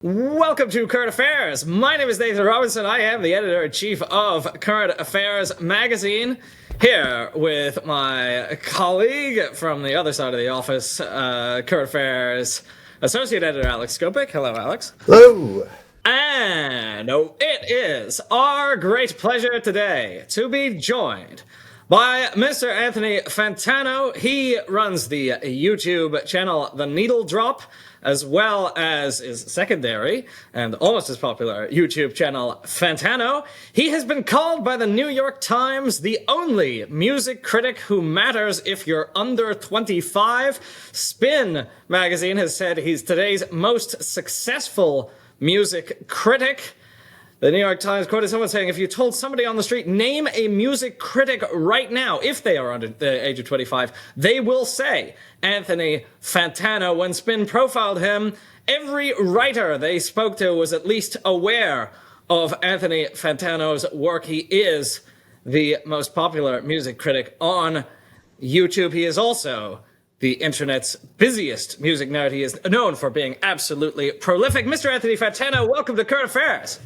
Welcome to Current Affairs. My name is Nathan Robinson. I am the editor-in-chief of Current Affairs magazine, here with my colleague from the other side of the office, Current Affairs associate editor Alex Skopik. Hello, Alex. Hello. And it is our great pleasure today to be joined by Mr. Anthony Fantano. He runs the YouTube channel The Needle Drop, as well as his secondary and almost as popular YouTube channel, Fantano. He has been called by the New York Times the only music critic who matters if you're under 25. Spin magazine has said he's today's most successful music critic. The New York Times quoted someone saying, if you told somebody on the street, name a music critic right now, if they are under the age of 25, they will say Anthony Fantano. When Spin profiled him, every writer they spoke to was at least aware of Anthony Fantano's work. He is the most popular music critic on YouTube. He is also the internet's busiest music nerd. He is known for being absolutely prolific. Mr. Anthony Fantano, welcome to Current Affairs.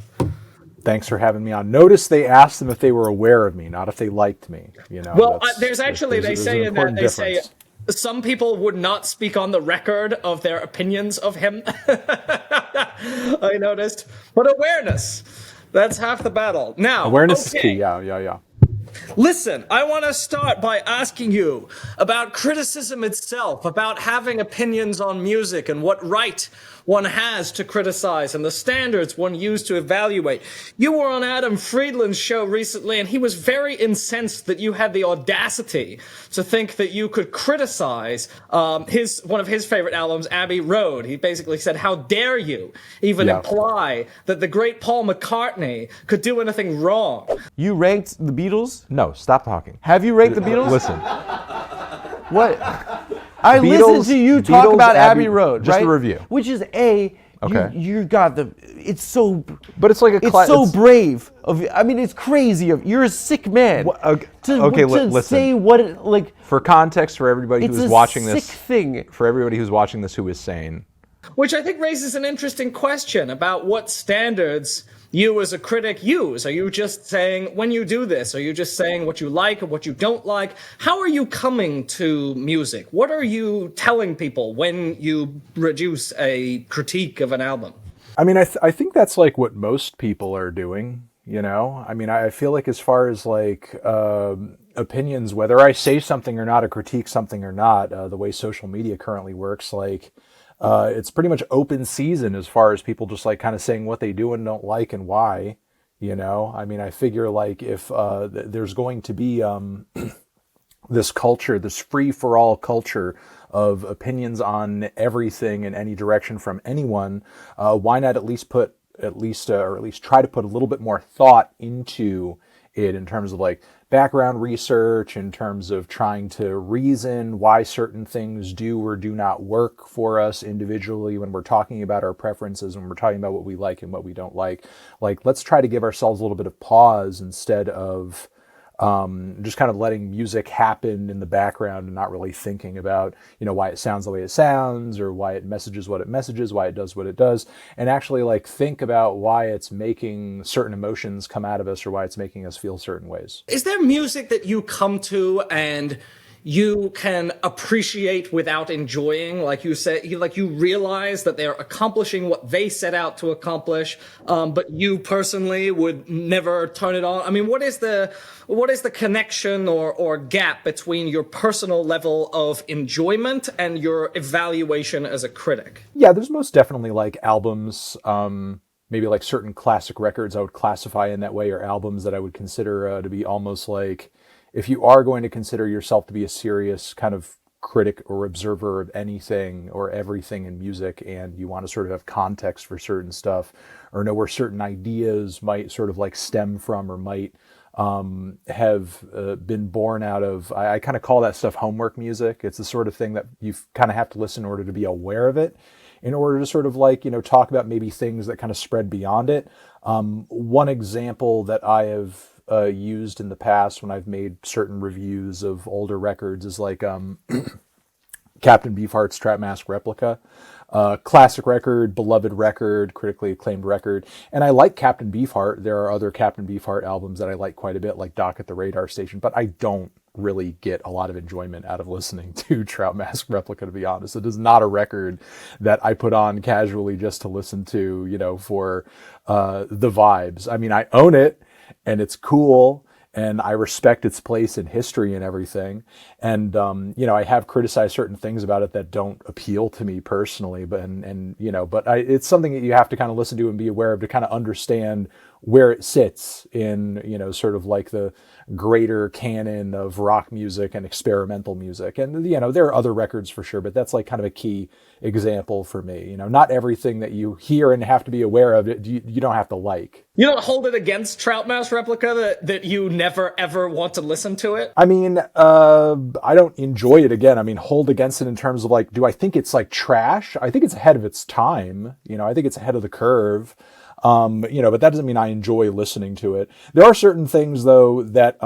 Thanks for having me on. Notice they asked them if they were aware of me, not if they liked me. You know. Well, there's actually they say some people would not speak on the record of their opinions of him. I noticed, but awareness—that's half the battle. Now, awareness is key. Yeah. Listen, I want to start by asking you about criticism itself, about having opinions on music and what right one has to criticize and the standards one used to evaluate. You were on Adam Friedland's show recently, and he was very incensed that you had the audacity to think that you could criticize one of his favorite albums, Abbey Road. He basically said, how dare you even imply that the great Paul McCartney could do anything wrong? You ranked the Beatles? No, stop talking. Have you ranked the Beatles? Listen. What? I listened to you talk about Abbey Road, just right? a review. Which is Okay. you got the. It's so. But it's like it's so brave of. I mean, it's crazy of. You're a sick man. Listen. Say what it, like. For context, for everybody who's watching this, sick thing. For everybody who's watching this, who is sane. Which I think raises an interesting question about what standards you as a critic use. Are you just saying, when you do this, are you just saying what you like or what you don't like? How are you coming to music? What are you telling people when you produce a critique of an album? I mean, I think that's like what most people are doing, you know? I mean, I feel like as far as like opinions, whether I say something or not, or critique something or not, the way social media currently works, like, it's pretty much open season as far as people just like kind of saying what they do and don't like and why, you know. I mean, I figure like if there's going to be this culture, this free-for-all culture of opinions on everything in any direction from anyone, why not at least try to put a little bit more thought into it in terms of like background research, in terms of trying to reason why certain things do or do not work for us individually when we're talking about our preferences, when we're talking about what we like and what we don't like. Like, let's try to give ourselves a little bit of pause instead of just kind of letting music happen in the background and not really thinking about, you know, why it sounds the way it sounds or why it messages what it messages, why it does what it does, and actually like think about why it's making certain emotions come out of us or why it's making us feel certain ways. Is there music that you come to and you can appreciate without enjoying? Like you said, you realize that they're accomplishing what they set out to accomplish, but you personally would never turn it on. I mean, what is the connection or gap between your personal level of enjoyment and your evaluation as a critic? Yeah, there's most definitely like albums, maybe like certain classic records I would classify in that way, or albums that I would consider to be almost like, if you are going to consider yourself to be a serious kind of critic or observer of anything or everything in music, and you want to sort of have context for certain stuff or know where certain ideas might sort of like stem from or might have been born out of, I kind of call that stuff homework music. It's the sort of thing that you kind of have to listen in order to be aware of it, in order to sort of like, you know, talk about maybe things that kind of spread beyond it. One example that I have used in the past when I've made certain reviews of older records is like Captain Beefheart's Trap Mask Replica. classic record, beloved record, critically acclaimed record. And I like Captain Beefheart. There are other Captain Beefheart albums that I like quite a bit, like Dock at the Radar Station, but I don't really get a lot of enjoyment out of listening to Trout Mask Replica, to be honest. It is not a record that I put on casually just to listen to, you know, for the vibes. I mean, I own it and it's cool, and I respect its place in history and everything. And, you know, I have criticized certain things about it that don't appeal to me personally, but, you know, but it's something that you have to kind of listen to and be aware of to kind of understand where it sits in, you know, sort of like the greater canon of rock music and experimental music. And, you know, there are other records for sure, but that's like kind of a key example for me. You know, not everything that you hear and have to be aware of, you don't have to like. You don't hold it against Trout Mouse Replica that you never ever want to listen to it? I mean, I don't enjoy it again. I mean, hold against it in terms of like, do I think it's like trash? I think it's ahead of its time. You know, I think it's ahead of the curve. You know, but that doesn't mean I enjoy listening to it. There are certain things though that,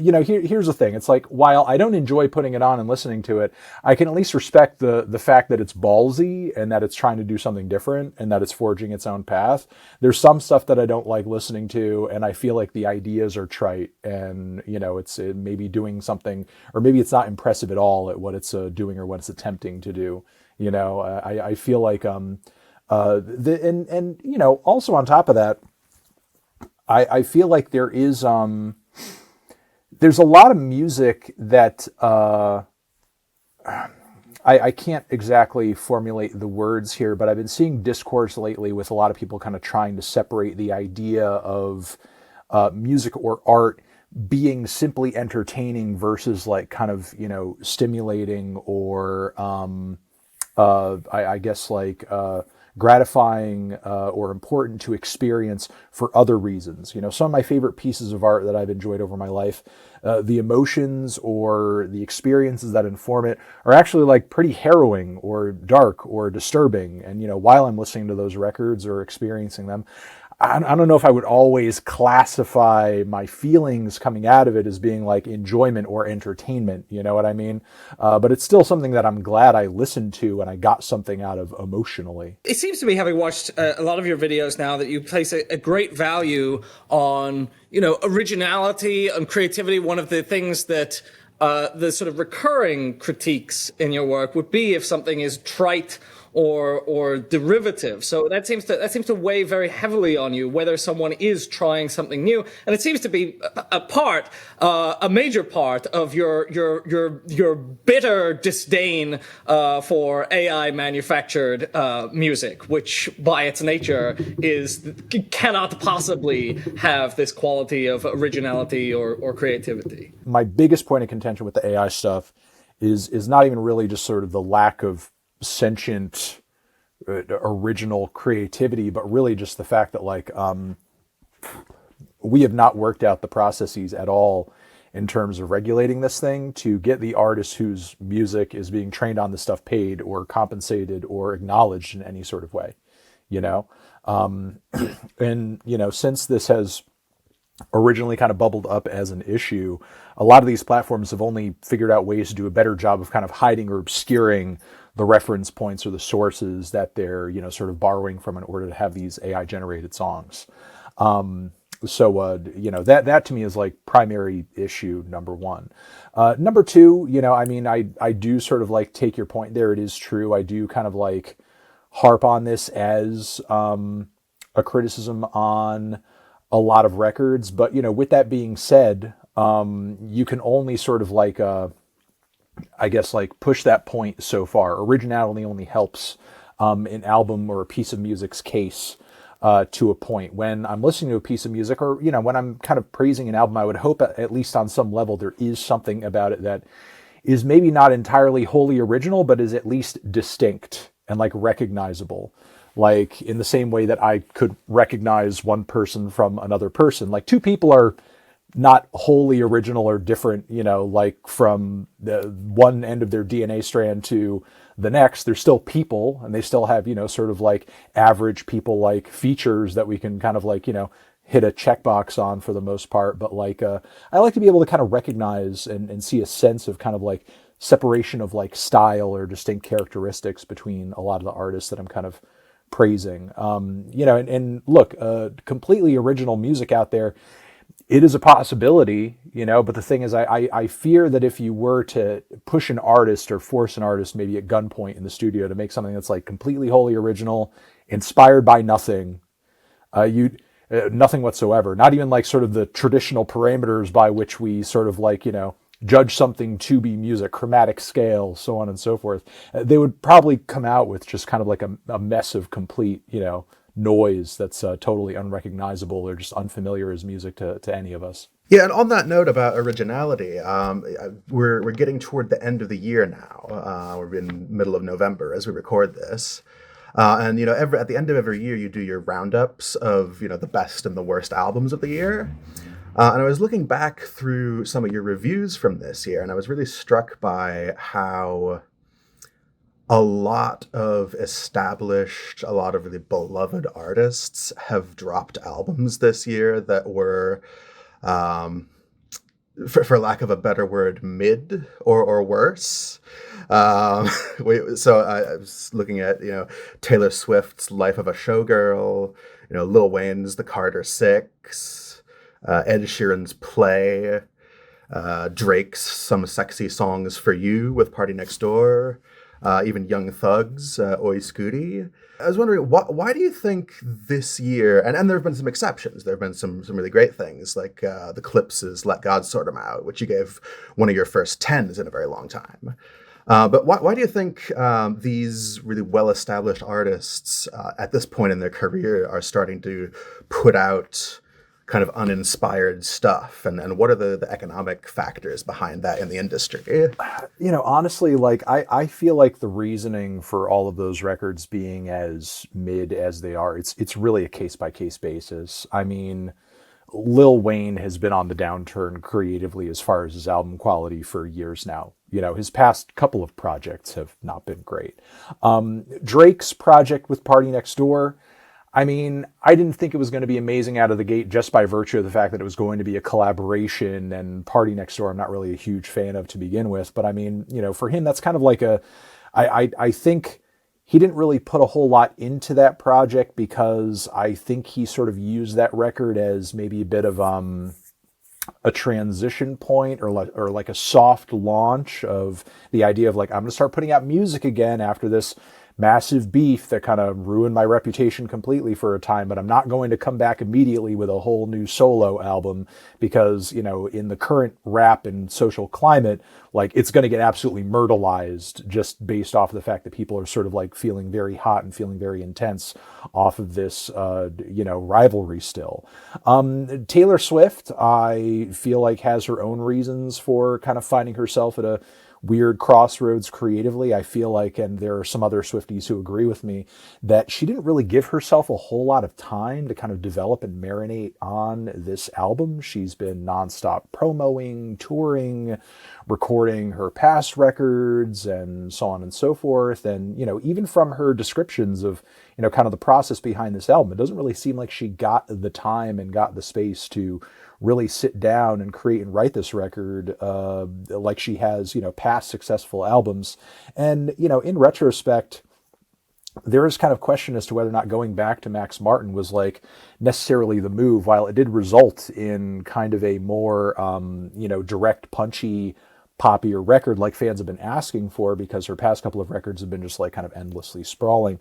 you know, here's the thing. It's like, while I don't enjoy putting it on and listening to it, I can at least respect the fact that it's ballsy and that it's trying to do something different and that it's forging its own path. There's some stuff that I don't like listening to, and I feel like the ideas are trite, and, you know, it's maybe doing something, or maybe it's not impressive at all at what it's doing or what it's attempting to do. You know, I feel like, and you know, also on top of that, I feel like there is there's a lot of music that I can't exactly formulate the words here, but I've been seeing discourse lately with a lot of people kind of trying to separate the idea of music or art being simply entertaining versus like kind of, you know, stimulating or I guess like gratifying or important to experience for other reasons. You know, some of my favorite pieces of art that I've enjoyed over my life, the emotions or the experiences that inform it are actually like pretty harrowing or dark or disturbing. And, you know, while I'm listening to those records or experiencing them, I don't know if I would always classify my feelings coming out of it as being like enjoyment or entertainment. You know what I mean? But it's still something that I'm glad I listened to and I got something out of emotionally. It seems to me, having watched a lot of your videos now, that you place a great value on, you know, originality and creativity. One of the things that the sort of recurring critiques in your work would be if something is trite or derivative. So that seems to weigh very heavily on you, whether someone is trying something new. And it seems to be a major part of your bitter disdain for AI manufactured music, which by its nature cannot possibly have this quality of originality or creativity. My biggest point of contention with the AI stuff is not even really just sort of the lack of sentient original creativity, but really just the fact that like we have not worked out the processes at all in terms of regulating this thing to get the artist whose music is being trained on this stuff paid or compensated or acknowledged in any sort of way, you know. And you know, since this has originally kind of bubbled up as an issue, a lot of these platforms have only figured out ways to do a better job of kind of hiding or obscuring the reference points or the sources that they're, you know, sort of borrowing from in order to have these AI generated songs. So, you know, that to me is like primary issue number one. Number two, you know, I mean, I do sort of like take your point there. It is true. I do kind of like harp on this as a criticism on a lot of records. But, you know, with that being said, you can only sort of like, I guess like push that point so far. Originality only helps an album or a piece of music's case to a point. When I'm listening to a piece of music, or, you know, when I'm kind of praising an album, I would hope at least on some level there is something about it that is maybe not entirely wholly original, but is at least distinct and like recognizable. Like in the same way that I could recognize one person from another person. Like two people are not wholly original or different, you know, like from the one end of their DNA strand to the next. They're still people, and they still have, you know, sort of like average people like features that we can kind of like, you know, hit a checkbox on for the most part. But like, I like to be able to kind of recognize and see a sense of kind of like separation of like style or distinct characteristics between a lot of the artists that I'm kind of praising. And look, completely original music out there, it is a possibility, but the thing is, I fear that if you were to push an artist or force an artist maybe at gunpoint in the studio to make something that's like completely wholly original, inspired by nothing, nothing whatsoever, not even like sort of the traditional parameters by which we sort of like, judge something to be music, chromatic scale, so on and so forth, they would probably come out with just kind of like a mess of complete, noise that's totally unrecognizable or just unfamiliar as music to any of us. Yeah, and on that note about originality, we're getting toward the end of the year now. We're in middle of November as we record this. And at the end of every year, you do your roundups of the best and the worst albums of the year. And I was looking back through some of your reviews from this year, and I was really struck by how a lot of really beloved artists have dropped albums this year that were, for lack of a better word, mid or worse. So I was looking at, Taylor Swift's Life of a Showgirl, Lil Wayne's The Carter Six, Ed Sheeran's Play, Drake's Some Sexy Songs for You with Party Next Door, even Young Thug's Oi Scooty. I was wondering, why do you think this year, and there have been some exceptions, there have been some really great things, like the Clips's Let God Sort 'Em Out, which you gave one of your first 10s in a very long time. But why do you think these really well-established artists at this point in their career are starting to put out kind of uninspired stuff, and what are the economic factors behind that in the industry? Honestly, like I feel like the reasoning for all of those records being as mid as they are, it's really a case-by-case basis. I mean, Lil Wayne has been on the downturn creatively as far as his album quality for years now. His past couple of projects have not been great. Drake's project with Party Next Door, I mean, I didn't think it was going to be amazing out of the gate just by virtue of the fact that it was going to be a collaboration, and Party Next Door I'm not really a huge fan of to begin with. But I mean, for him, that's kind of like I think he didn't really put a whole lot into that project because I think he sort of used that record as maybe a bit of a transition point or like a soft launch of the idea of like, I'm going to start putting out music again after this massive beef that kind of ruined my reputation completely for a time, but I'm not going to come back immediately with a whole new solo album because, in the current rap and social climate, like it's going to get absolutely myrtleized just based off of the fact that people are sort of like feeling very hot and feeling very intense off of this, rivalry still. Taylor Swift, I feel like has her own reasons for kind of finding herself at a weird crossroads creatively. I feel like, and there are some other Swifties who agree with me, that she didn't really give herself a whole lot of time to kind of develop and marinate on this album. She's been nonstop promoing, touring, recording her past records, and so on and so forth. And, even from her descriptions of, kind of the process behind this album, it doesn't really seem like she got the time and got the space to really sit down and create and write this record like she has, past successful albums. And, in retrospect, there is kind of question as to whether or not going back to Max Martin was like necessarily the move, while it did result in kind of a more, direct, punchy, poppier record like fans have been asking for, because her past couple of records have been just like kind of endlessly sprawling.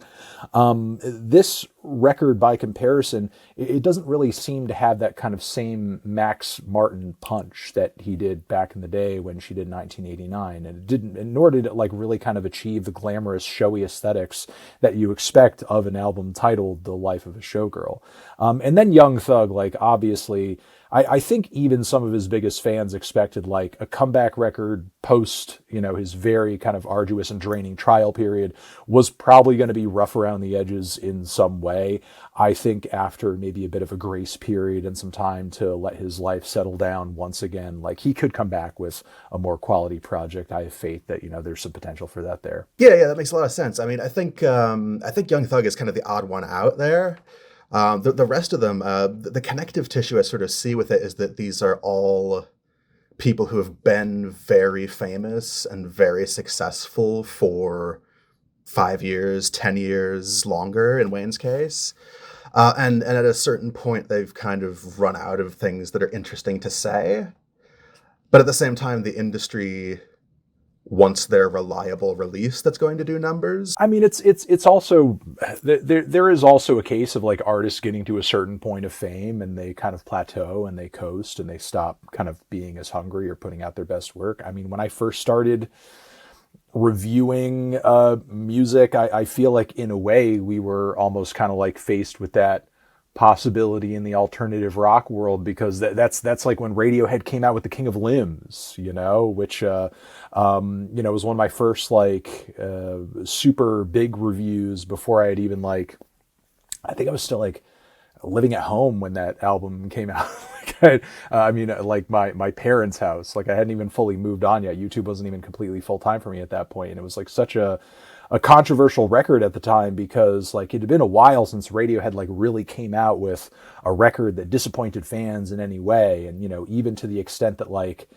This record, by comparison, it doesn't really seem to have that kind of same Max Martin punch that he did back in the day when she did 1989, and it didn't, and nor did it like really kind of achieve the glamorous, showy aesthetics that you expect of an album titled The Life of a Showgirl. And then Young Thug, like obviously, I think even some of his biggest fans expected like a comeback record post, his very kind of arduous and draining trial period was probably going to be rough around the edges in some way. I think after maybe a bit of a grace period and some time to let his life settle down once again, like he could come back with a more quality project. I have faith that, there's some potential for that there. Yeah, that makes a lot of sense. I mean, I think Young Thug is kind of the odd one out there. The rest of them, the connective tissue I sort of see with it is that these are all people who have been very famous and very successful for 5 years, 10 years, longer in Wayne's case. And at a certain point, they've kind of run out of things that are interesting to say. But at the same time, the industry wants their reliable release that's going to do numbers. I mean, it's also, there is also a case of like artists getting to a certain point of fame and they kind of plateau and they coast and they stop kind of being as hungry or putting out their best work. I mean, when I first started reviewing music, I feel like in a way we were almost kind of like faced with that possibility in the alternative rock world, because that's like when Radiohead came out with The King of Limbs, you know, which was one of my first like super big reviews before I had even like, I think I was still like living at home when that album came out. Like my parents' house, like I hadn't even fully moved on yet. YouTube wasn't even completely full time for me at that point, and it was like such a controversial record at the time, because like it had been a while since Radiohead like really came out with a record that disappointed fans in any way. And, you know, even to the extent that like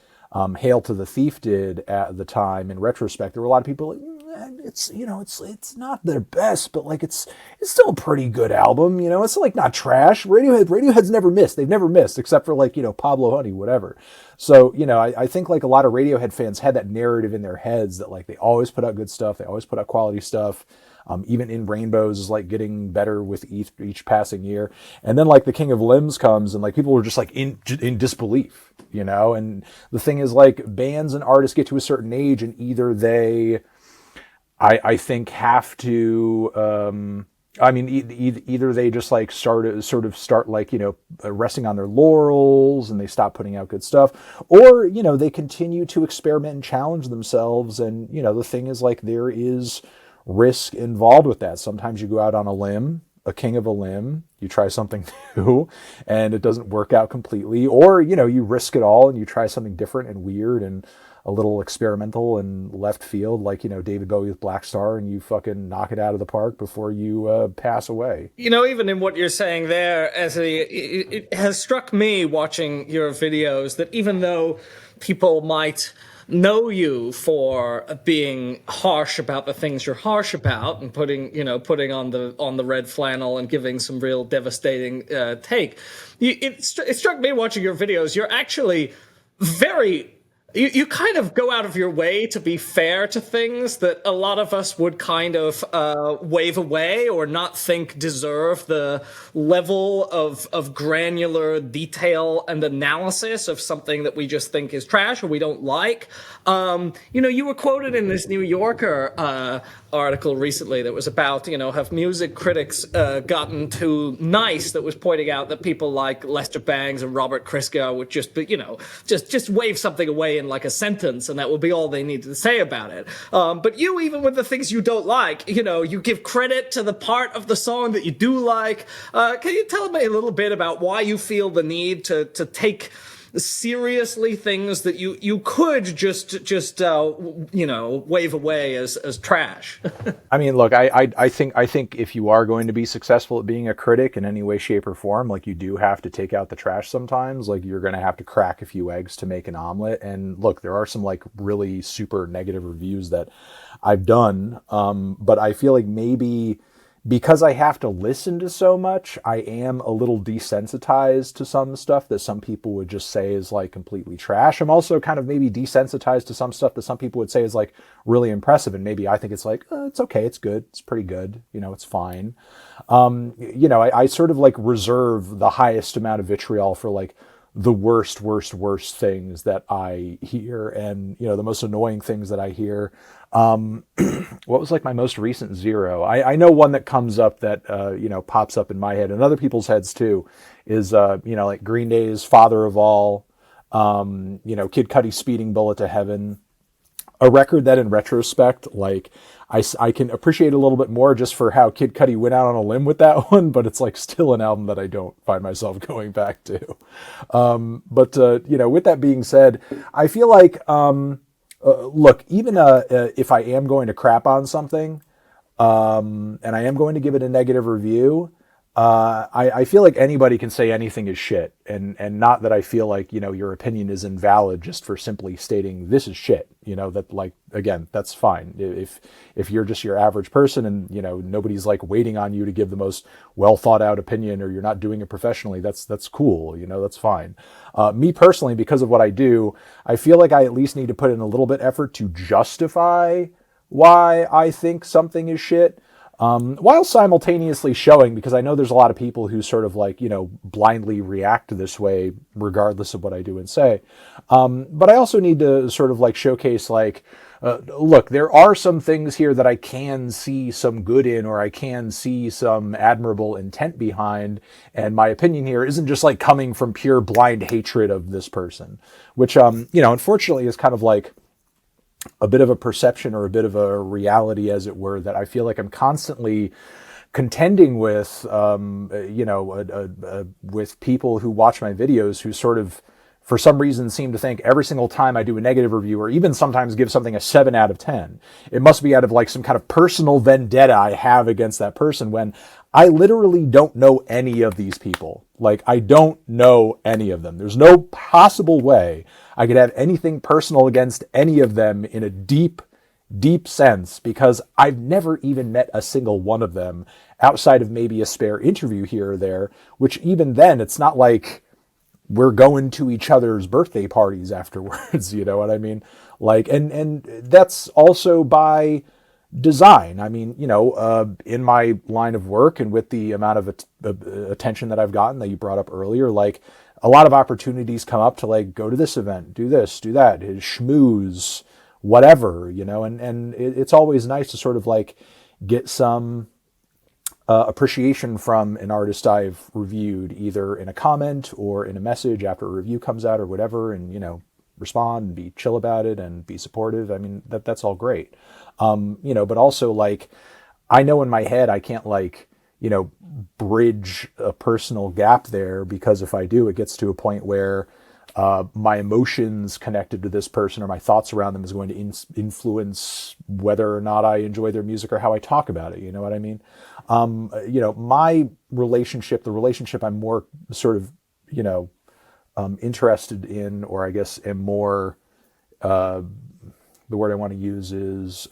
Hail to the Thief did at the time, in retrospect, there were a lot of people like, it's, you know, it's not their best, but like it's still a pretty good album, you know, it's like not trash. Radiohead's never missed. They've never missed, except for like, you know, Pablo Honey, whatever. So, you know, I think like a lot of Radiohead fans had that narrative in their heads that like they always put out good stuff, they always put out quality stuff. Even In Rainbows is like getting better with each passing year. And then like The King of Limbs comes and like people were just like in disbelief, you know. And the thing is like bands and artists get to a certain age and either they, I think, have to, either they just like start like, you know, resting on their laurels and they stop putting out good stuff, or, you know, they continue to experiment and challenge themselves. And, you know, the thing is like there is risk involved with that. Sometimes you go out on a limb, a king of a limb, you try something new and it doesn't work out completely, or, you know, you risk it all and you try something different and weird and a little experimental and left field, like, you know, David Bowie with Black Star, and you fucking knock it out of the park before you pass away. You know, even in what you're saying there, it has struck me watching your videos that even though people might know you for being harsh about the things you're harsh about and putting on the red flannel and giving some real devastating take, it struck me watching your videos, you're actually very... You kind of go out of your way to be fair to things that a lot of us would kind of wave away or not think deserve the level of granular detail and analysis of something that we just think is trash or we don't like. You know, you were quoted in this New Yorker article recently that was about, you know, have music critics gotten too nice, that was pointing out that people like Lester Bangs and Robert Christgau would just, you know, just wave something away in like a sentence and that will be all they needed to say about it. But you, even with the things you don't like, you know, you give credit to the part of the song that you do like. Can you tell me a little bit about why you feel the need to take seriously things that you could just you know, wave away as trash? I mean, look, I think if you are going to be successful at being a critic in any way, shape, or form, like, you do have to take out the trash sometimes. Like, you're going to have to crack a few eggs to make an omelet. And look, there are some like really super negative reviews that I've done, but I feel like maybe because I have to listen to so much, I am a little desensitized to some stuff that some people would just say is like completely trash. I'm also kind of maybe desensitized to some stuff that some people would say is like really impressive. And maybe I think it's like, it's okay, it's good, it's pretty good, you know, it's fine. You know, I sort of like reserve the highest amount of vitriol for like the worst things that I hear, and, you know, the most annoying things that I hear. What was like my most recent zero? I know one that comes up that, you know, pops up in my head and other people's heads too, is, you know, like Green Day's Father of All, you know, Kid Cudi's Speeding Bullet to Heaven, a record that in retrospect, like, I can appreciate a little bit more just for how Kid Cudi went out on a limb with that one, but it's like still an album that I don't find myself going back to. But you know, with that being said, I feel like, look, even if I am going to crap on something, and I am going to give it a negative review, I feel like anybody can say anything is shit, and not that I feel like, you know, your opinion is invalid just for simply stating this is shit. You know, that, like, again, that's fine. If you're just your average person and, you know, nobody's like waiting on you to give the most well thought out opinion, or you're not doing it professionally, that's cool. You know, that's fine. Me personally, because of what I do, I feel like I at least need to put in a little bit effort to justify why I think something is shit. While simultaneously showing, because I know there's a lot of people who sort of like, you know, blindly react this way regardless of what I do and say. But I also need to sort of like showcase like, look, there are some things here that I can see some good in, or I can see some admirable intent behind. And my opinion here isn't just like coming from pure blind hatred of this person, which, you know, unfortunately is kind of like a bit of a perception or a bit of a reality, as it were, that I feel like I'm constantly contending with, you know, with people who watch my videos who sort of, for some reason, seem to think every single time I do a negative review, or even sometimes give something a 7 out of 10, it must be out of like some kind of personal vendetta I have against that person, when I literally don't know any of these people. Like, I don't know any of them. There's no possible way I could have anything personal against any of them in a deep, deep sense, because I've never even met a single one of them outside of maybe a spare interview here or there, which even then, it's not like we're going to each other's birthday parties afterwards. You know what I mean? Like, and that's also by design. I mean, you know, in my line of work and with the amount of attention that I've gotten that you brought up earlier, like, a lot of opportunities come up to like go to this event, do this, do that, schmooze, whatever, you know, and it's always nice to sort of like get some appreciation from an artist I've reviewed, either in a comment or in a message after a review comes out or whatever, and, you know, respond and be chill about it and be supportive. I mean, that's all great. You know, but also like, I know in my head, I can't like, you know, bridge a personal gap there, because if I do, it gets to a point where my emotions connected to this person or my thoughts around them is going to influence whether or not I enjoy their music or how I talk about it. You know what I mean? You know, my relationship, the relationship I'm more sort of, you know, interested in, or I guess am more, the word I want to use is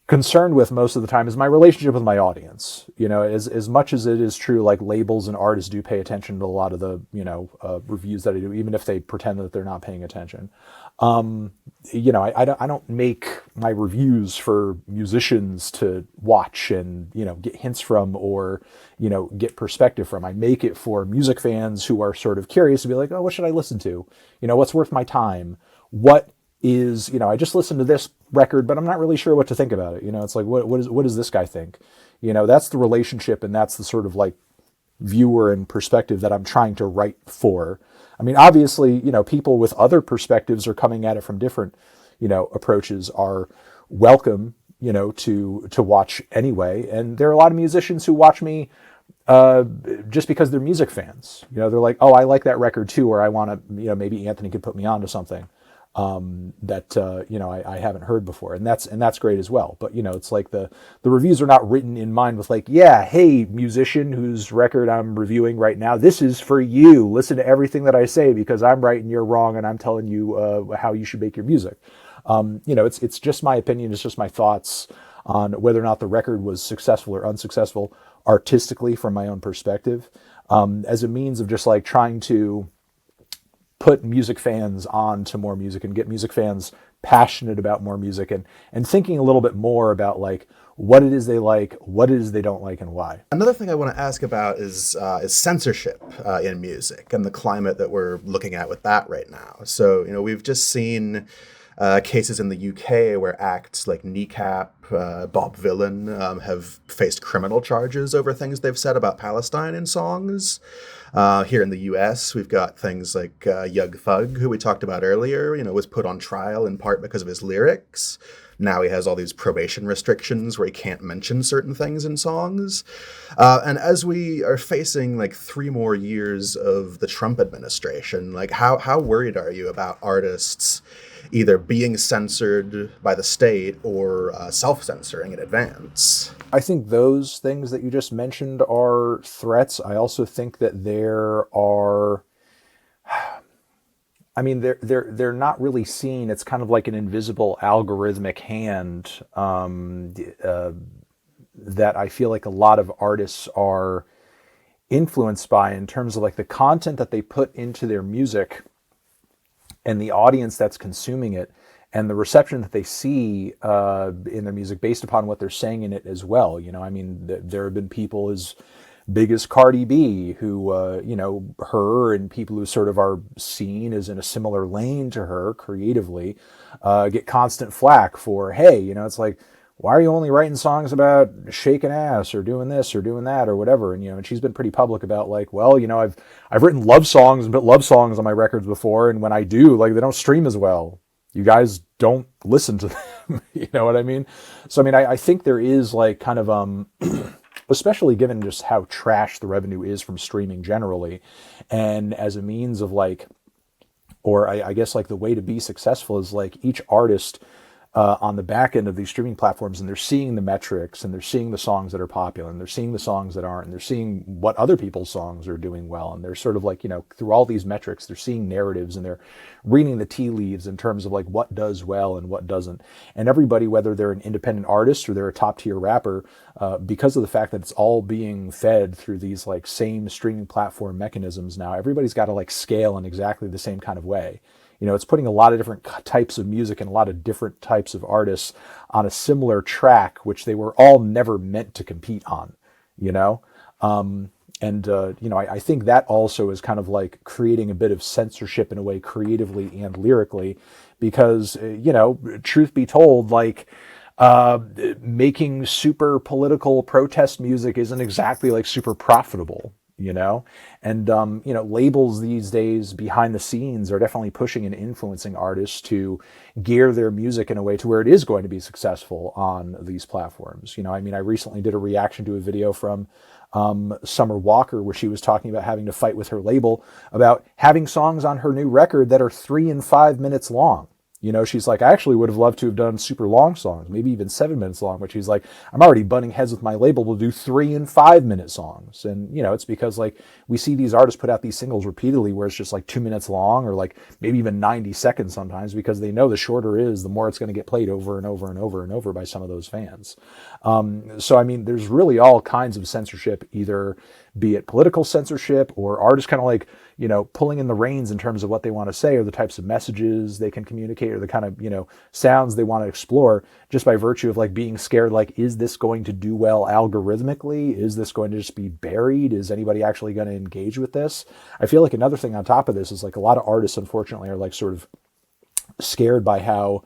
concerned with most of the time, is my relationship with my audience. You know, as much as it is true, like, labels and artists do pay attention to a lot of the, you know, reviews that I do, even if they pretend that they're not paying attention. You know, I don't make my reviews for musicians to watch and, you know, get hints from, or, you know, get perspective from. I make it for music fans who are sort of curious to be like, oh, what should I listen to? You know, what's worth my time? What is, you know, I just listened to this record, but I'm not really sure what to think about it. You know, it's like, what does this guy think? You know, that's the relationship, and that's the sort of like viewer and perspective that I'm trying to write for. I mean, obviously, you know, people with other perspectives are coming at it from different, you know, approaches are welcome, you know, to watch anyway. And there are a lot of musicians who watch me just because they're music fans. You know, they're like, oh, I like that record too, or I want to, you know, maybe Anthony could put me on to something that you know, I haven't heard before, and that's great as well. But, you know, it's like the reviews are not written in mind with like, yeah, hey, musician whose record I'm reviewing right now, this is for you. Listen to everything that I say, because I'm right and you're wrong, and I'm telling you how you should make your music. You know, it's just my opinion. It's just my thoughts on whether or not the record was successful or unsuccessful artistically from my own perspective, as a means of just like trying to put music fans on to more music and get music fans passionate about more music, and thinking a little bit more about like what it is they like, what it is they don't like, and why. Another thing I want to ask about is censorship in music, and the climate that we're looking at with that right now. So, you know, we've just seen cases in the UK where acts like Kneecap, Bob Vylan have faced criminal charges over things they've said about Palestine in songs. Here in the US, we've got things like Yug Thug, who we talked about earlier, you know, was put on trial in part because of his lyrics. now he has all these probation restrictions where he can't mention certain things in songs. And as we are facing like 3 more years of the Trump administration, like how worried are you about artists either being censored by the state or self-censoring in advance? I think those things that you just mentioned are threats. I also think that there are, I mean, they're not really seen. It's kind of like an invisible algorithmic hand that I feel like a lot of artists are influenced by in terms of like the content that they put into their music and the audience that's consuming it and the reception that they see in their music based upon what they're saying in it as well. You know, I mean, there have been people as big as Cardi B who, you know, her and people who sort of are seen as in a similar lane to her creatively get constant flack for, hey, you know, it's like, why are you only writing songs about shaking ass or doing this or doing that or whatever? And, you know, and she's been pretty public about like, well, you know, I've written love songs and put love songs on my records before. And when I do, like, they don't stream as well. You guys don't listen to them. You know what I mean? So, I mean, I think there is like kind of, especially given just how trash the revenue is from streaming generally. And as a means of like, or I guess like the way to be successful is like each artist on the back end of these streaming platforms, and they're seeing the metrics and they're seeing the songs that are popular and they're seeing the songs that aren't, and they're seeing what other people's songs are doing well. And they're sort of like, you know, through all these metrics, they're seeing narratives and they're reading the tea leaves in terms of like what does well and what doesn't. And everybody, whether they're an independent artist or they're a top tier rapper, because of the fact that it's all being fed through these like same streaming platform mechanisms now, everybody's got to like scale in exactly the same kind of way. You know, it's putting a lot of different types of music and a lot of different types of artists on a similar track, which they were all never meant to compete on, you know? You know, I think that also is kind of like creating a bit of censorship in a way, creatively and lyrically, because, you know, truth be told, like, making super political protest music isn't exactly like super profitable. You know, and, you know, labels these days behind the scenes are definitely pushing and influencing artists to gear their music in a way to where it is going to be successful on these platforms. You know, I mean, I recently did a reaction to a video from Summer Walker where she was talking about having to fight with her label about having songs on her new record that are 3 and 5 minutes long. You know, she's like, I actually would have loved to have done super long songs, maybe even 7 minutes long, but she's like, I'm already butting heads with my label to do 3 and 5 minute songs. And, you know, it's because like we see these artists put out these singles repeatedly where it's just like 2 minutes long or like maybe even 90 seconds sometimes, because they know the shorter it is, the more it's going to get played over and over and over and over by some of those fans. So, I mean, there's really all kinds of censorship, either be it political censorship or artists kind of like, you know, pulling in the reins in terms of what they want to say or the types of messages they can communicate or the kind of, you know, sounds they want to explore just by virtue of like being scared, like, is this going to do well algorithmically? Is this going to just be buried? Is anybody actually going to engage with this? I feel like another thing on top of this is like a lot of artists, unfortunately, are like sort of scared by how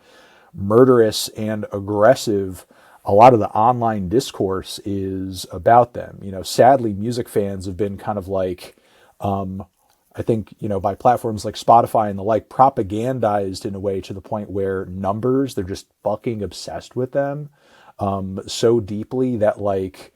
murderous and aggressive a lot of the online discourse is about them. You know, sadly, music fans have been kind of like, I think, you know, by platforms like Spotify and the like, propagandized in a way to the point where numbers, they're just fucking obsessed with them so deeply that like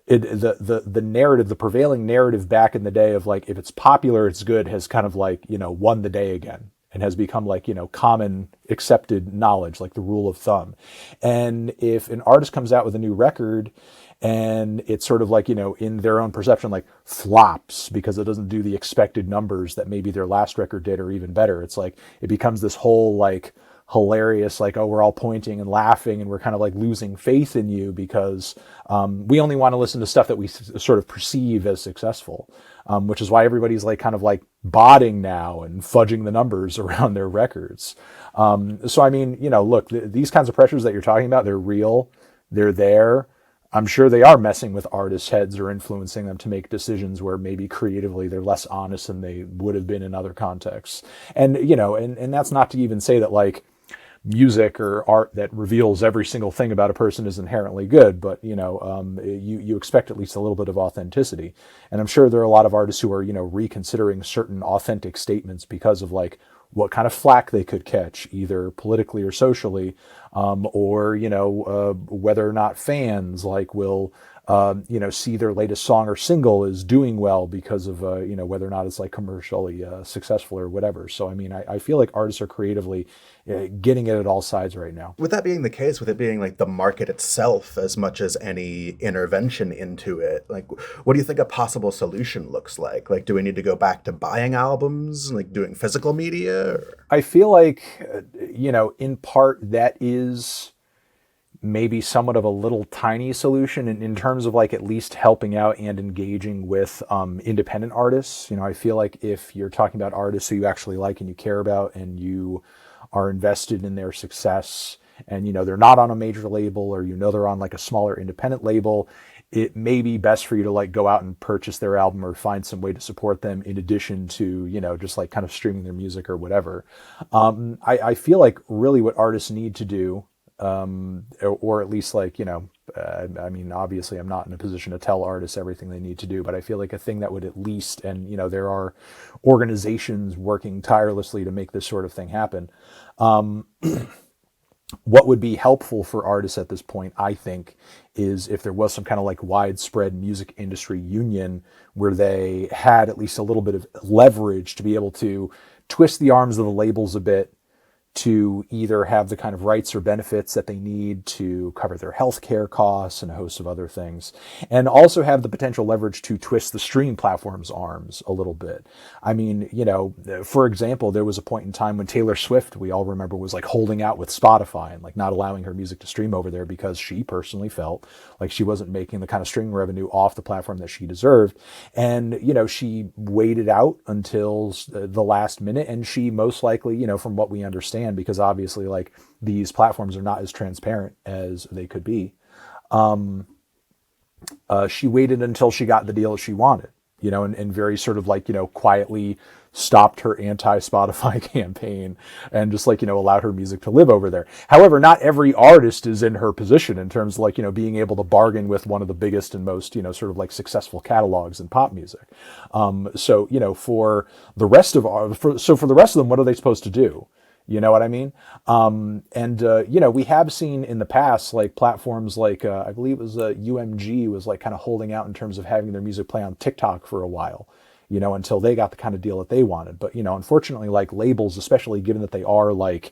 the narrative, the prevailing narrative back in the day of like, if it's popular, it's good, has kind of like, you know, won the day again and has become like, you know, common accepted knowledge, like the rule of thumb. And if an artist comes out with a new record and it's sort of like, you know, in their own perception, like flops because it doesn't do the expected numbers that maybe their last record did or even better. It's like, it becomes this whole like hilarious, like, oh, we're all pointing and laughing and we're kind of like losing faith in you because we only want to listen to stuff that we sort of perceive as successful, which is why everybody's like kind of like botting now and fudging the numbers around their records. So, I mean, you know, look, these kinds of pressures that you're talking about, they're real, they're there. I'm sure they are messing with artists' heads or influencing them to make decisions where maybe creatively they're less honest than they would have been in other contexts. And, you know, and that's not to even say that like music or art that reveals every single thing about a person is inherently good, but, you know, you expect at least a little bit of authenticity. And I'm sure there are a lot of artists who are, you know, reconsidering certain authentic statements because of like what kind of flack they could catch, either politically or socially, or whether or not fans like will see their latest song or single is doing well because of whether or not it's like commercially successful or whatever. So I mean, I feel like artists are creatively getting it at all sides right now. With that being the case, with it being like the market itself as much as any intervention into it, like what do you think a possible solution looks like? Like, do we need to go back to buying albums, like doing physical media? Or? I feel like, in part that is maybe somewhat of a little tiny solution in terms of like at least helping out and engaging with independent artists. I feel like if you're talking about artists who you actually like and you care about and you are invested in their success and they're not on a major label or they're on like a smaller independent label, it may be best for you to like go out and purchase their album or find some way to support them in addition to just like kind of streaming their music or whatever. I feel like really what artists need to do, or at least like, I mean, obviously I'm not in a position to tell artists everything they need to do, but I feel like a thing that would at least, and there are organizations working tirelessly to make this sort of thing happen. What would be helpful for artists at this point, I think, is if there was some kind of like widespread music industry union where they had at least a little bit of leverage to be able to twist the arms of the labels a bit, to either have the kind of rights or benefits that they need to cover their healthcare costs and a host of other things, and also have the potential leverage to twist the streaming platform's arms a little bit. I mean, for example, there was a point in time when Taylor Swift, we all remember, was like holding out with Spotify and like not allowing her music to stream over there because she personally felt like she wasn't making the kind of streaming revenue off the platform that she deserved. And, she waited out until the last minute, and she most likely, from what we understand, because obviously like these platforms are not as transparent as they could be. She waited until she got the deal that she wanted, and very sort of like, quietly stopped her anti-Spotify campaign and just like, allowed her music to live over there. However, not every artist is in her position in terms of like, being able to bargain with one of the biggest and most, sort of like successful catalogs in pop music. So, for the rest of them, what are they supposed to do? You know what I mean? We have seen in the past, like platforms like, I believe it was UMG was like kind of holding out in terms of having their music play on TikTok for a while, until they got the kind of deal that they wanted. But, unfortunately, like labels, especially given that they are like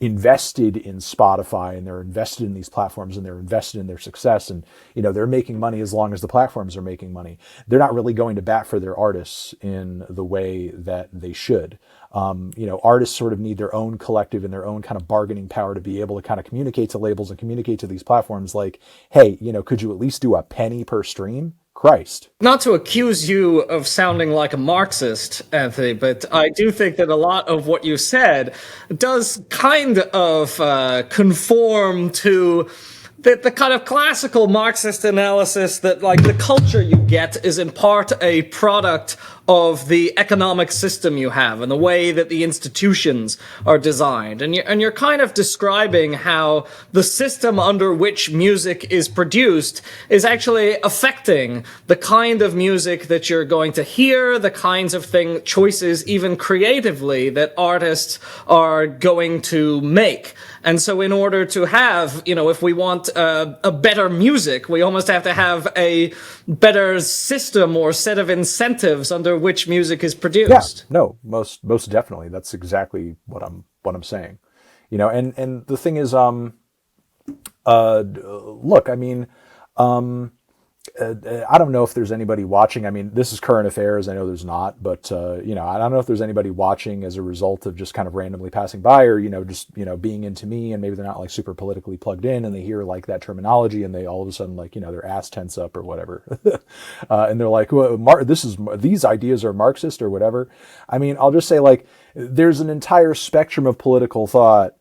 invested in Spotify and they're invested in these platforms and they're invested in their success and, they're making money as long as the platforms are making money. They're not really going to bat for their artists in the way that they should. Artists sort of need their own collective and their own kind of bargaining power to be able to kind of communicate to labels and communicate to these platforms like, hey, could you at least do a penny per stream? Christ. Not to accuse you of sounding like a Marxist, Anthony, but I do think that a lot of what you said does kind of conform to the kind of classical Marxist analysis that like the culture you get is in part a product of the economic system you have and the way that the institutions are designed. And you're kind of describing how the system under which music is produced is actually affecting the kind of music that you're going to hear, the kinds of choices, even creatively, that artists are going to make. And so in order to have, if we want a better music, we almost have to have a better system or set of incentives under which music is produced. Yeah, no, most definitely. That's exactly what I'm saying. And the thing is, look, I mean, I don't know if there's anybody watching. I mean, this is current affairs. I know there's not, but, I don't know if there's anybody watching as a result of just kind of randomly passing by or, just, being into me and maybe they're not like super politically plugged in and they hear like that terminology and they all of a sudden like, their ass tense up or whatever. And they're like, well, these ideas are Marxist or whatever. I mean, I'll just say like, there's an entire spectrum of political thought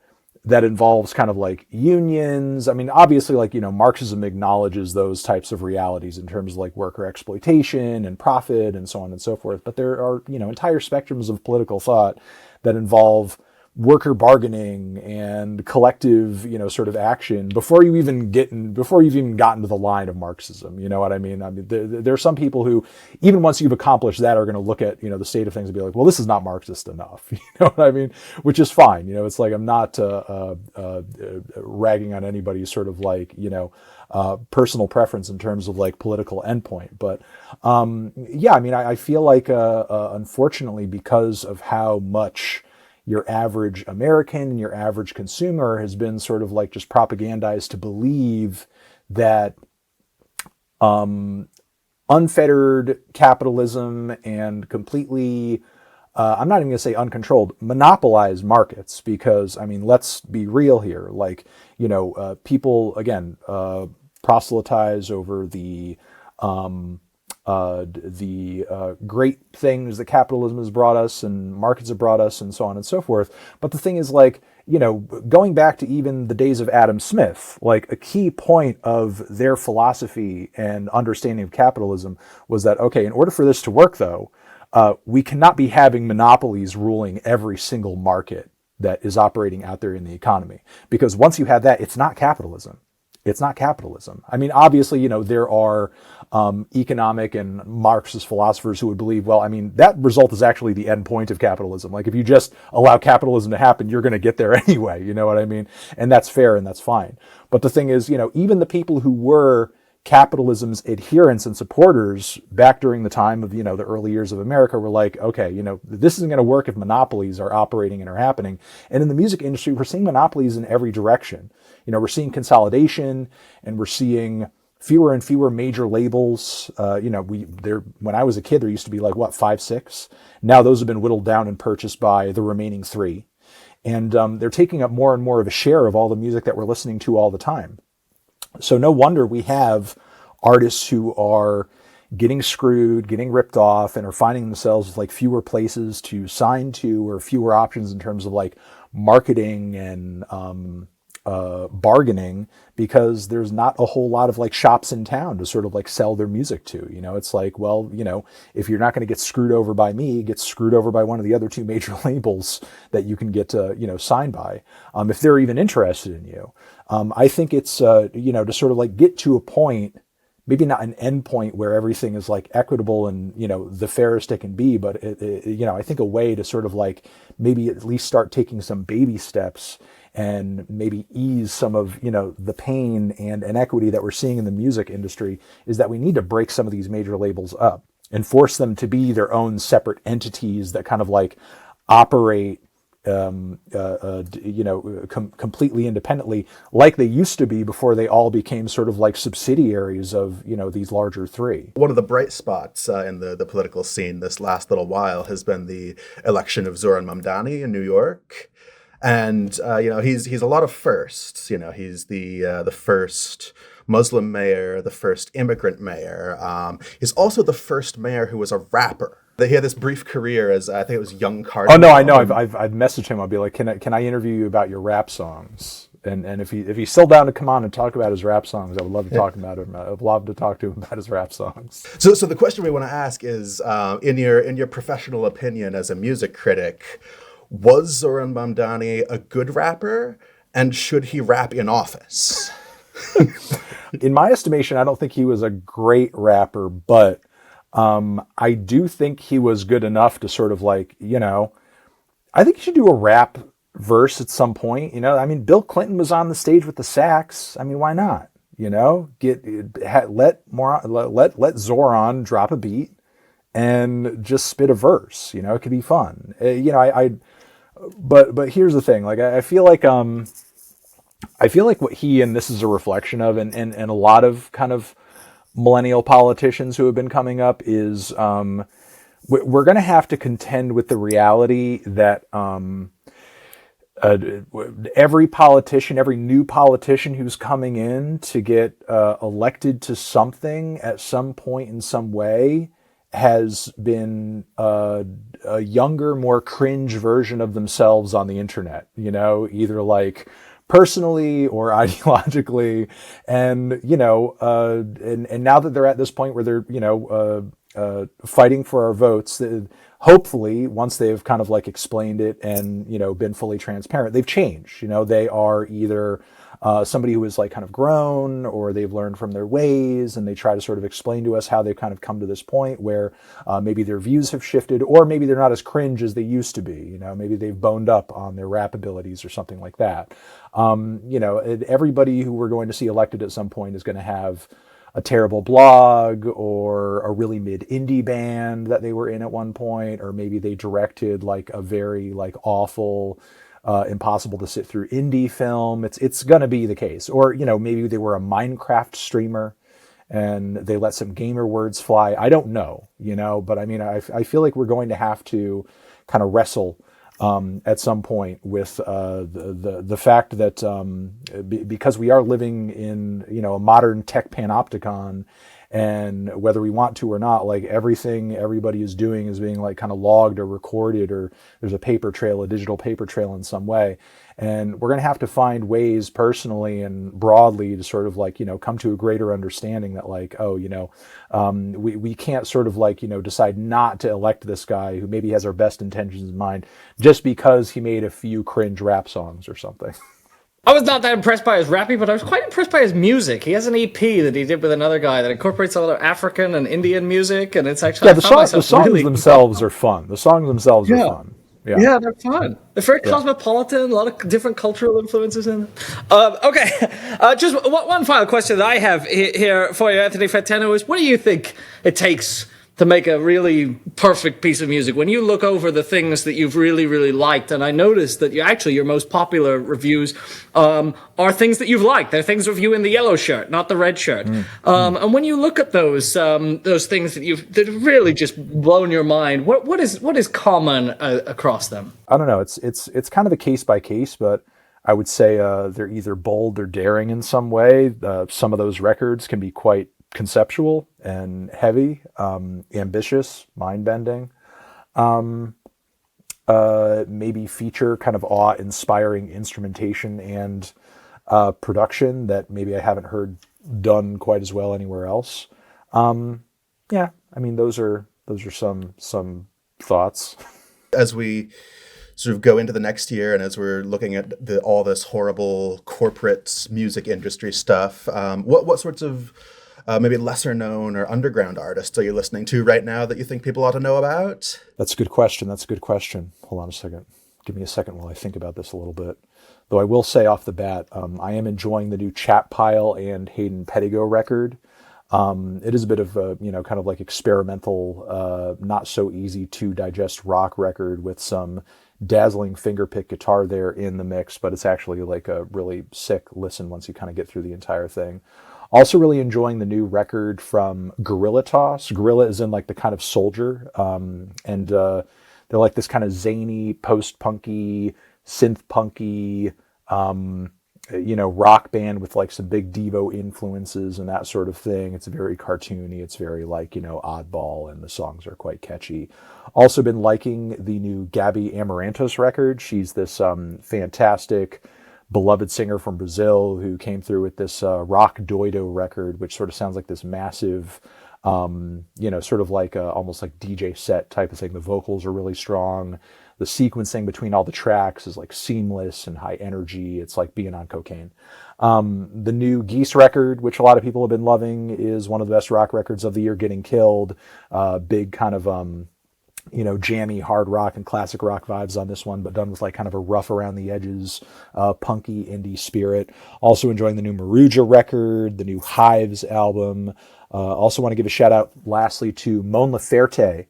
that involves kind of like unions. I mean, obviously, like, Marxism acknowledges those types of realities in terms of like worker exploitation and profit and so on and so forth. But there are, entire spectrums of political thought that involve worker bargaining and collective, sort of action before you've even gotten to the line of Marxism. You know what I mean? I mean, there are some people who, even once you've accomplished that, are going to look at, the state of things and be like, well, this is not Marxist enough. You know what I mean? Which is fine. It's like, I'm not ragging on anybody's sort of like, personal preference in terms of like political endpoint. But yeah, I mean, I feel like, unfortunately, because of how much your average American and your average consumer has been sort of like just propagandized to believe that unfettered capitalism and completely, I'm not even going to say uncontrolled, monopolized markets. Because, I mean, let's be real here. Like, people, again, proselytize over the great things that capitalism has brought us and markets have brought us and so on and so forth. But the thing is, like, going back to even the days of Adam Smith, like a key point of their philosophy and understanding of capitalism was that, okay, in order for this to work though, we cannot be having monopolies ruling every single market that is operating out there in the economy. Because once you have that, it's not capitalism. It's not capitalism. I mean, obviously, there are economic and Marxist philosophers who would believe, well, I mean, that result is actually the end point of capitalism. Like, if you just allow capitalism to happen, you're going to get there anyway. You know what I mean? And that's fair and that's fine. But the thing is, even the people who were capitalism's adherents and supporters back during the time of, the early years of America were like, okay, this isn't going to work if monopolies are operating and are happening. And in the music industry, we're seeing monopolies in every direction. We're seeing consolidation, and we're seeing fewer and fewer major labels. When I was a kid, there used to be like, 5, 6. Now those have been whittled down and purchased by the remaining 3. And they're taking up more and more of a share of all the music that we're listening to all the time. So no wonder we have artists who are getting screwed, getting ripped off, and are finding themselves with like fewer places to sign to, or fewer options in terms of like marketing and bargaining, because there's not a whole lot of like shops in town to sort of like sell their music to. It's like, well, if you're not going to get screwed over by me, get screwed over by one of the other 2 major labels that you can get signed by, if they're even interested in you. I think it's to sort of like get to a point, maybe not an end point where everything is like equitable and, the fairest it can be, but I think a way to sort of like maybe at least start taking some baby steps and maybe ease some of, the pain and inequity that we're seeing in the music industry is that we need to break some of these major labels up and force them to be their own separate entities that kind of like operate completely independently, like they used to be before they all became sort of like subsidiaries of, these larger 3. One of the bright spots in the political scene this last little while has been the election of Zohran Mamdani in New York. And, he's a lot of firsts. He's the first Muslim mayor, the first immigrant mayor. He's also the first mayor who was a rapper. He had this brief career as, I think it was Young Cardinal. Oh, no, I know. I've messaged him. I'll be like, can I interview you about your rap songs? And if he's still down to come on and talk about his rap songs, I would love to talk about him. I'd love to talk to him about his rap songs. So the question we want to ask is, in your professional opinion as a music critic, was Zohran Mamdani a good rapper, and should he rap in office? In my estimation, I don't think he was a great rapper, but I do think he was good enough to sort of like, I think he should do a rap verse at some point. I mean, Bill Clinton was on the stage with the sax. I mean, why not? Let Zohran drop a beat and just spit a verse. It could be fun. But here's the thing. Like, I feel like what he, and this is a reflection of, and a lot of kind of millennial politicians who have been coming up, is we're going to have to contend with the reality that every new politician who's coming in to get elected to something at some point in some way has been a younger, more cringe version of themselves on the internet, either like personally or ideologically. And, and now that they're at this point where they're, fighting for our votes. Hopefully, once they've kind of like explained it and, you know, been fully transparent, they've changed. You know, they are either somebody who is like kind of grown, or they've learned from their ways, and they try to sort of explain to us how they've kind of come to this point where maybe their views have shifted, or maybe they're not as cringe as they used to be. You know, maybe they've boned up on their rap abilities or something like that. You know, everybody who we're going to see elected at some point is going to have a terrible blog, or a really mid indie band that they were in at one point, or maybe they directed like a very like awful, impossible to sit through indie film. It's going to be the case. Or, you know, maybe they were a Minecraft streamer and they let some gamer words fly. I don't know, you know, but I mean, I feel like we're going to have to kind of wrestle at some point with the fact that because we are living in, you know, a modern tech panopticon, and whether we want to or not, like everything everybody is doing is being like kind of logged or recorded, or there's a paper trail, a digital paper trail in some way. And we're going to have to find ways personally and broadly to sort of like, you know, come to a greater understanding that like, oh, you know, we can't sort of like, you know, decide not to elect this guy who maybe has our best intentions in mind just because he made a few cringe rap songs or something. I was not that impressed by his rapping, but I was quite impressed by his music. He has an EP that he did with another guy that incorporates a lot of African and Indian music, and it's actually the songs themselves are fun. The songs themselves are fun. Yeah, they're fun. They're very cosmopolitan, a lot of different cultural influences in them. Okay, just one final question that I have here for you, Anthony Fantano, is what do you think it takes to make a really perfect piece of music? When you look over the things that you've really, really liked, and I noticed that your most popular reviews are things that you've liked. They're things of you in the yellow shirt, not the red shirt. And when you look at those things that have really just blown your mind, what is common across them? I don't know. It's kind of a case by case, but I would say they're either bold or daring in some way. Some of those records can be quite conceptual and heavy, ambitious, mind-bending, maybe feature kind of awe-inspiring instrumentation and production that maybe I haven't heard done quite as well anywhere else. Yeah, I mean, those are some thoughts. As we sort of go into the next year, and as we're looking at all this horrible corporate music industry stuff, what sorts of maybe lesser known or underground artists are you listening to right now that you think people ought to know about? That's a good question. Hold on a second. Give me a second while I think about this a little bit. Though I will say off the bat, I am enjoying the new Chat Pile and Hayden Pettigo record. It is a bit of a, you know, kind of like experimental, not so easy to digest rock record with some dazzling fingerpick guitar there in the mix, but it's actually like a really sick listen once you kind of get through the entire thing. Also really enjoying the new record from Gorilla Toss. Gorilla is in like the kind of soldier, and they're like this kind of zany, post-punky, synth-punky, you know, rock band with like some big Devo influences and that sort of thing. It's very cartoony. It's very like, you know, oddball, and the songs are quite catchy. Also been liking the new Gabby Amarantos record. She's this fantastic, beloved singer from Brazil who came through with this Rock Doido record, which sort of sounds like this massive, you know, sort of like almost like DJ set type of thing. The vocals are really strong. The sequencing between all the tracks is like seamless and high energy. It's like being on cocaine. The new Geese record, which a lot of people have been loving, is one of the best rock records of the year, Getting Killed. Big kind of, you know, jammy hard rock and classic rock vibes on this one, but done with like kind of a rough around the edges, punky indie spirit. Also enjoying the new Maruja record, the new Hives album. Also want to give a shout out lastly to Mon Laferte.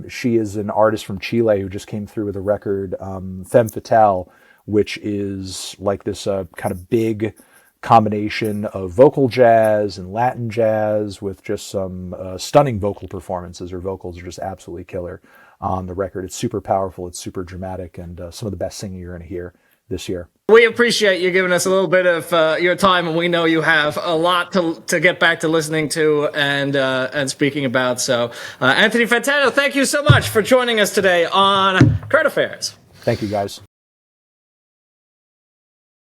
She is an artist from Chile who just came through with a record, Femme Fatale, which is like this kind of big combination of vocal jazz and Latin jazz with just some stunning vocal performances. Her vocals are just absolutely killer on the record. It's super powerful, it's super dramatic, and some of the best singing you're going to hear this year. We appreciate you giving us a little bit of your time, and we know you have a lot to get back to listening to and speaking about. So, Anthony Fantano, thank you so much for joining us today on Current Affairs. Thank you, guys.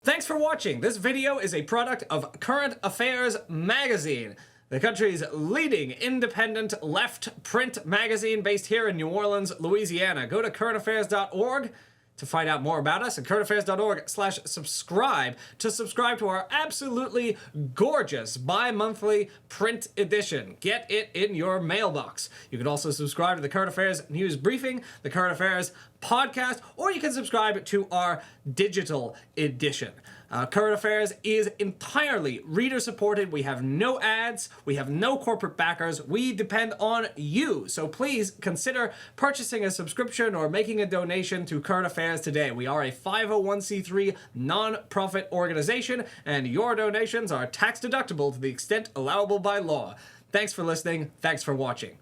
Thanks for watching. This video is a product of Current Affairs magazine. the country's leading independent left print magazine based here in New Orleans, Louisiana. Go to currentaffairs.org to find out more about us, and currentaffairs.org/subscribe to subscribe to our absolutely gorgeous bi-monthly print edition. Get it in your mailbox. You can also subscribe to the Current Affairs News Briefing, the Current Affairs Podcast, or you can subscribe to our digital edition. Current Affairs is entirely reader-supported. We have no ads. We have no corporate backers. We depend on you. So please consider purchasing a subscription or making a donation to Current Affairs today. We are a 501c3 non-profit organization, and your donations are tax-deductible to the extent allowable by law. Thanks for listening. Thanks for watching.